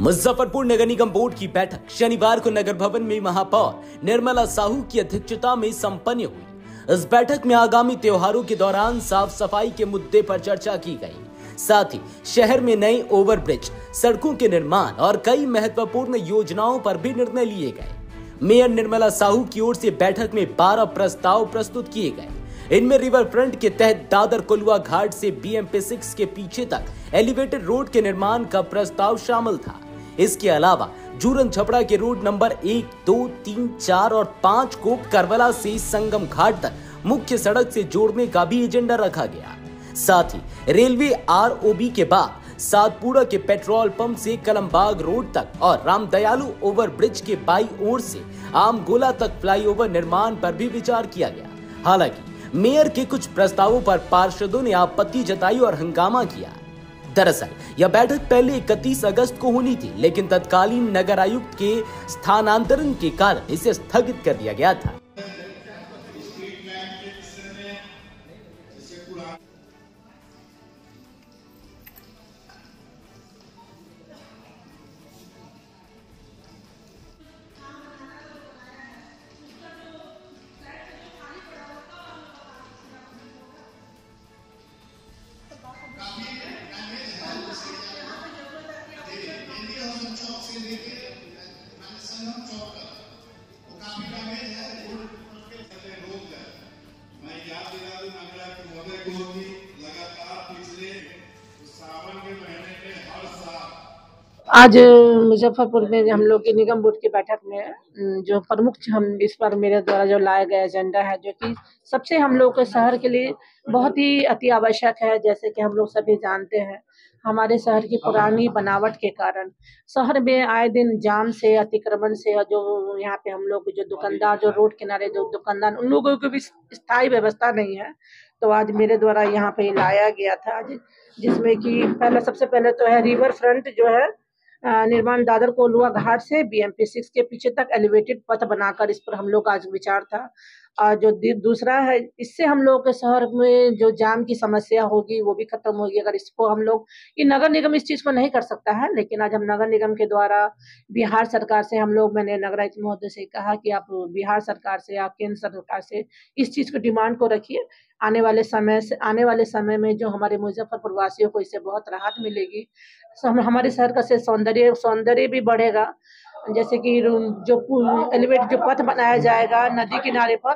मुजफ्फरपुर नगर निगम board की बैठक शनिवार को नगर भवन में महापौर निर्मला साहू की अध्यक्षता में संपन्न हुई। इस बैठक में आगामी त्योहारों के दौरान साफ सफाई के मुद्दे पर चर्चा की गई। साथ ही शहर में नए ओवरब्रिज, सड़कों के निर्माण और कई महत्वपूर्ण योजनाओं पर भी निर्णय लिए गए। मेयर निर्मला साहू की ओर से बैठक में 12 प्रस्ताव प्रस्तुत किए गए। इनमें रिवर फ्रंट के तहत दादर कोलवा घाट से BMP6 के पीछे तक एलिवेटेड रोड के निर्माण का प्रस्ताव शामिल था। इसके अलावा जूरन छपड़ा के रोड नंबर 1, 2, 3, 4 और 5 को करबला से संगम घाट तक मुख्य सड़क से जोड़ने का भी एजेंडा रखा गया। साथ ही रेलवे ROB के बाद सातपुड़ा के पेट्रोल पंप से कलमबाग रोड तक और रामदयालु ओवरब्रिज के बाई ओर से आमगोला तक फ्लाईओवर निर्माण पर भी विचार किया गया। हालांकि मेयर के कुछ प्रस्तावों पर पार्षदों ने आपत्ति जताई और हंगामा किया। दरअसल यह बैठक पहले 31 अगस्त को होनी थी, लेकिन तत्कालीन नगर आयुक्त के स्थानांतरण के कारण इसे स्थगित कर दिया गया था। आज मुजफ्फरपुर में हम लोग की निगम बोर्ड की बैठक में जो प्रमुख हम इस पर मेरे द्वारा जो लाया गया एजेंडा है, जो कि सबसे हम लोग के शहर के लिए बहुत ही अति आवश्यक है। जैसे कि हम लोग सभी जानते हैं, हमारे शहर की पुरानी बनावट के कारण शहर में आए दिन जाम से, अतिक्रमण से, और जो यहाँ पे हम लोग जो दुकानदार, जो रोड किनारे जो दुकानदार, उन लोगों को भी स्थायी व्यवस्था नहीं है। तो आज मेरे द्वारा यहाँ पे लाया गया था, जिसमें कि सबसे पहले तो है रिवर फ्रंट जो है निर्माण दादर कोलवा घाट से BMP6 के पीछे तक एलिवेटेड पथ बनाकर, इस पर हम लोग का आज विचार था। और जो दूसरा है, इससे हम लोग के शहर में जो जाम की समस्या होगी वो भी खत्म होगी। अगर इसको हम लोग, ये नगर निगम इस चीज को नहीं कर सकता है, लेकिन आज हम नगर निगम के द्वारा बिहार सरकार से मैंने नगर आयुक्त महोदय से कहा कि आप बिहार सरकार से या केंद्र सरकार से इस चीज को डिमांड को रखिए। आने वाले समय में जो हमारे मुजफ्फरपुर वासियों को इससे बहुत राहत मिलेगी। हमारे शहर का सौंदर्य भी बढ़ेगा। जैसे कि जो एलिवेट जो पथ बनाया जाएगा नदी किनारे पर,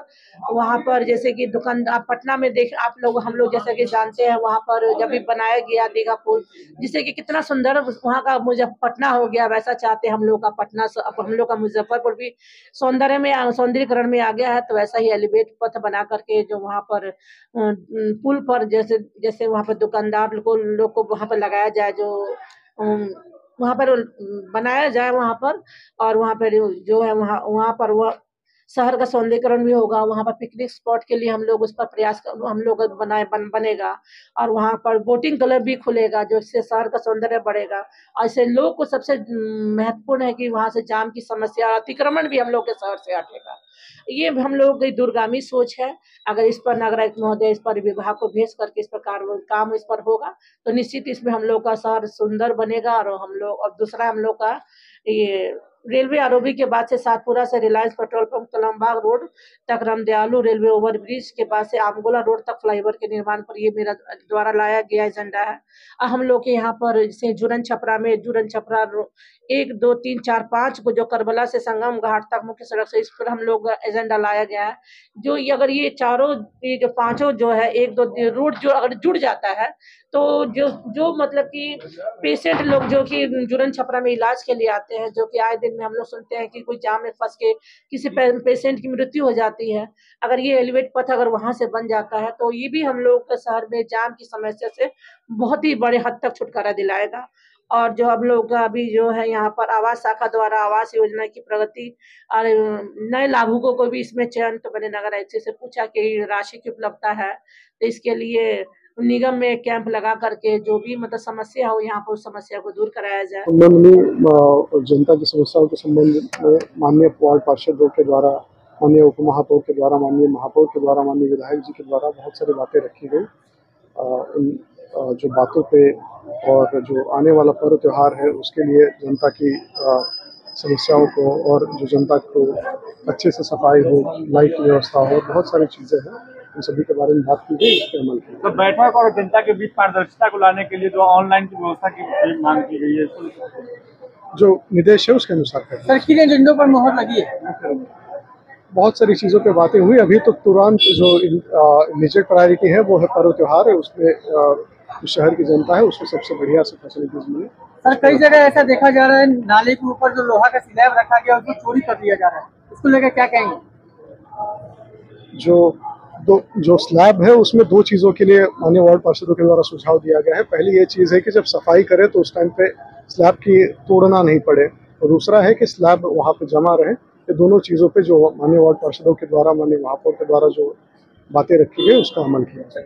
वहाँ पर जैसे कि दुकानदार पटना में हम लोग जैसे कि जानते हैं, वहाँ पर जब भी बनाया गया दीघा पुल, जिससे कि कितना सुंदर वहाँ का पटना हो गया, वैसा चाहते हम लोग का पटना, अब हम लोग का मुजफ्फरपुर भी सौंदर्यीकरण में आ गया है। तो वैसा ही एलिवेट पथ बना करके जो वहाँ पर पुल पर जैसे वहाँ पर दुकानदार लोग को वहाँ पर लगाया जाए, जो वहाँ पर बनाया जाए वहाँ पर, और वहाँ पर जो है वहाँ पर वह शहर का सौंदर्यीकरण भी होगा। वहाँ पर पिकनिक स्पॉट के लिए हम लोग उस पर हम लोग बनेगा, और वहाँ पर बोटिंग क्लब भी खुलेगा, जो इससे शहर का सौंदर्य बढ़ेगा। और इससे लोग को सबसे महत्वपूर्ण है कि वहाँ से जाम की समस्या, अतिक्रमण भी हम लोग के शहर से हटेगा। ये हम लोग की दूरगामी सोच है। अगर इस पर नगर आयुक्त महोदय इस पर विभाग को भेज करके इस प्रकार काम इस पर होगा, तो निश्चित इसमें हम लोग का शहर सुंदर बनेगा। और दूसरा हम लोग का ये रेलवे ROB के बाद से सातपुरा से Reliance petrol pump Kalambagh road तक, रामदयालु रेलवे ओवरब्रिज के बाद से आमगोला रोड तक फ्लाईओवर के निर्माण पर ये मेरा द्वारा लाया गया एजेंडा है। हम लोग के यहाँ पर जैसे जूरन छपरा 1, 2, 3, 4, 5 को जो करबला से संगम घाट तक मुख्य सड़क से, इस पर हम लोग एजेंडा लाया गया है। जो अगर ये जो पांचों जो है 1, 2 रूट जो अगर जुड़ जाता है, तो जो मतलब कि पेशेंट लोग जो कि जूरन छपरा में इलाज के लिए आते हैं, जो कि आए दिन में हम लोग सुनते हैं कि कोई जाम में फंस के किसी पेशेंट की मृत्यु हो जाती है। अगर ये एलिवेट पथ अगर वहां से बन जाता है, तो ये भी हम लोग के शहर में जाम की समस्या से बहुत ही बड़े हद तक छुटकारा दिलाएगा। और जो हम लोग का अभी जो है यहाँ पर आवास शाखा द्वारा आवास योजना की प्रगति और नए लाभुकों को भी इसमें चयन, तो मैंने नगर आयुक्त से पूछा कि राशि की उपलब्धता है, तो इसके लिए निगम में कैंप लगा करके जो भी मतलब समस्या हो, यहाँ पर उस समस्या को दूर कराया जाए। जनता की समस्याओं के संबंध में माननीय वार्ड पार्षदों के द्वारा, माननीय उप महापौर के द्वारा, माननीय महापौर के द्वारा, माननीय विधायक जी के द्वारा बहुत सारी बातें रखी गई। जो बातों पे और जो आने वाला पर्व त्यौहार है उसके लिए जनता की समस्याओं को और जो जनता को अच्छे से सफाई हो, लाइट की व्यवस्था हो, बहुत सारी चीज़ें हैं, उन सभी के बारे में बात की गई, इस पर अमल किया। तो बैठक और जनता के बीच पारदर्शिता को लाने के लिए जो ऑनलाइन की व्यवस्था की मांग की गई है, जो निर्देश है उसके अनुसार करें। सर किन एजेंडों पर मोहर लगी है? बहुत सारी चीज़ों पे बातें हुई। अभी तो तुरंत जो इमीडिएट प्रायोरिटी है वो है पर्व त्योहार है, उसमें जो शहर की जनता है उसको सबसे बढ़िया से फैसिलिटीज मिले। सर कई जगह ऐसा देखा जा रहा है, नाले के ऊपर जो लोहा का स्लैब रखा गया उसको चोरी कर दिया जा रहा है, इसको लेकर क्या कहेंगे? जो स्लैब है उसमें दो चीज़ों के लिए माननीय वार्ड पार्षदों के द्वारा सुझाव दिया गया है। पहली ये चीज़ है कि जब सफाई करें तो उस टाइम पे स्लैब की तोड़ना नहीं पड़े, और दूसरा है कि स्लैब वहाँ पे जमा रहे। ये दोनों चीज़ों पे जो माननीय वार्ड पार्षदों के द्वारा, माननीय महापौर के द्वारा जो बातें रखी गई उसका अमल किया जाए।